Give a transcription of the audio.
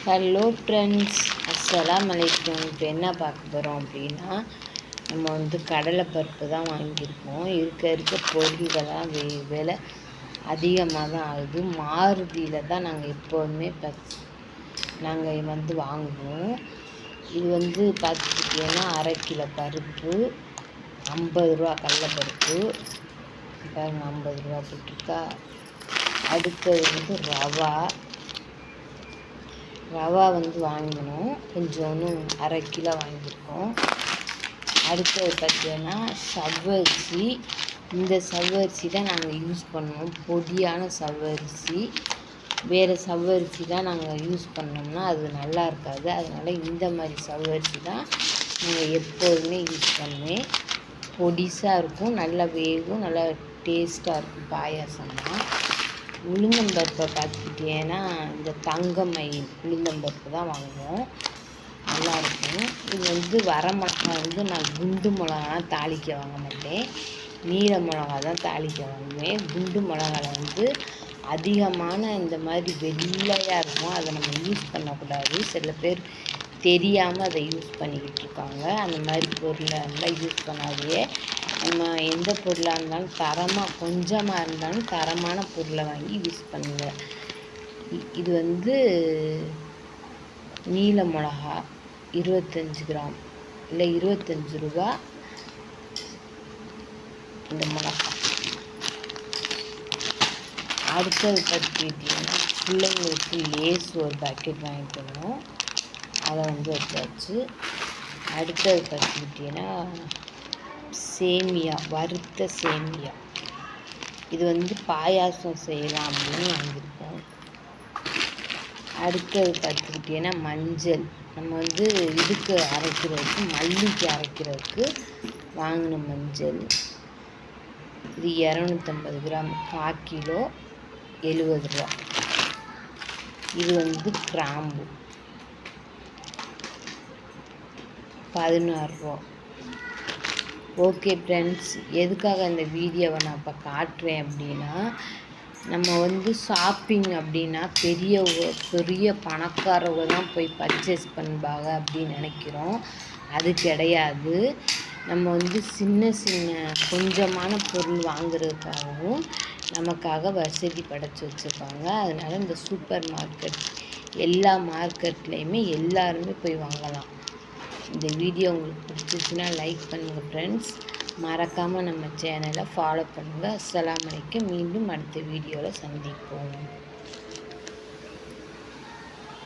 Hello friends, அஸ்ஸலாமு அலைக்கும். இப்போ என்ன பார்க்க போகிறோம் அப்படின்னா, நம்ம கடலைப்பருப்பு தான் வாங்கியிருக்கோம். இருக்க பொருள்கள்லாம் விலை அதிகமாக தான் ஆகுது. மாருதியில் தான் நாங்கள் எப்போதுமே நாங்கள் வாங்குவோம். இது பார்த்துக்கிட்டிங்கன்னா 1/2 கிலோ பருப்பு 50 ரூபா. கடலைப்பருப்பு பாருங்கள் 50 ரூபா போட்டிருக்கா. அடுத்தது ரவா வாங்கினோம். கொஞ்சோன்னு 1/2 கிலோ வாங்கியிருக்கோம். அடுத்தது பார்த்தீங்கன்னா சவ்வரிசி. இந்த சவ்வரிசி தான் நாங்கள் யூஸ் பண்ணுவோம். பொடியான சவ்வரிசி. வேறு சவ்வரிசி தான் நாங்கள் யூஸ் பண்ணோம்னா அது நல்லா இருக்காது. அதனால் இந்த மாதிரி சவ்வரிசி தான் நாங்கள் எப்போதுமே யூஸ் பண்ணுவேன். பொடிசாக இருக்கும், நல்லா வேகும், நல்லா டேஸ்ட்டாக இருக்கும் பாயாசமாக. உளுந்தம்பருப்பை பார்த்துக்கிட்டேன்னா இந்த தங்கமயில் உளுந்தம்பருப்பு தான் வாங்குவோம், நல்லாயிருக்கும். இது வரமிளகா நான் குண்டு மிளகாலாம் தாளிக்க வாங்க மாட்டேன், நீல மிளகா தான் தாளிக்க வாங்குவேன். குண்டு மிளகாவில் அதிகமான இந்த மாதிரி வெள்ளையாக இருக்கும், அதை நம்ம யூஸ் பண்ணக்கூடாது. சில பேர் தெரியாமல் அதை யூஸ் பண்ணிக்கிட்டு இருக்காங்க. அந்த மாதிரி பொருளை எல்லாம் யூஸ் பண்ணாதையே நம்ம எந்த பொருளாக இருந்தாலும் தரமாக, கொஞ்சமாக இருந்தாலும் தரமான பொருளை வாங்கி யூஸ் பண்ணுங்கள். இது நீல மிளகா 25 கிராம் இல்லை 25 ரூபா. இந்த மிளகா அடுத்தது பார்த்துக்கிட்டிங்கன்னா பிள்ளைங்களுக்கு லேஸ் ஒரு பேக்கெட் வாங்கிட்டு வந்தோம், அதை வச்சாச்சு. அடுத்தது பார்த்துக்கிட்டிங்கன்னா சேமியா, வறுத்த சேமியா. இது பாயாசம் செய்யலாம் அப்படின்னு வாங்கியிருக்கோம். அடுத்தது பார்த்துக்கிட்டிங்கன்னா மஞ்சள். நம்ம இதுக்கு அரைக்கிறதுக்கு, மல்லிக்கு அரைக்கிறதுக்கு வாங்கின மஞ்சள். இது 250 கிராம், 1/4 கிலோ 70 ரூபா. இது கிராம்பு 16 ரூபா. ஓகே ஃப்ரெண்ட்ஸ், எதுக்காக இந்த வீடியோவை நான் இப்போ காட்டுறேன் அப்படின்னா, நம்ம ஷாப்பிங் அப்படின்னா பெரிய பணக்காரவங்க தான் போய் பர்ச்சேஸ் பண்ணுவாங்க அப்படின்னு நினைக்கிறோம். அது கிடையாது. நம்ம சின்ன கொஞ்சமான பொருள் வாங்குறதுக்காகவும் நமக்காக வசதி படைச்சி வச்சுருக்காங்க. அதனால் இந்த சூப்பர் மார்க்கெட், எல்லா மார்க்கெட்லேயுமே எல்லாருமே போய் வாங்கலாம். இந்த வீடியோ உங்களுக்கு பிடிச்சிச்சுன்னா லைக் பண்ணுங்கள் ஃப்ரெண்ட்ஸ். மறக்காமல் நம்ம சேனலை ஃபாலோ பண்ணுங்கள். அஸ்ஸலாமு அலைக்கும். மீண்டும் அடுத்த வீடியோவில் சந்திப்போம்.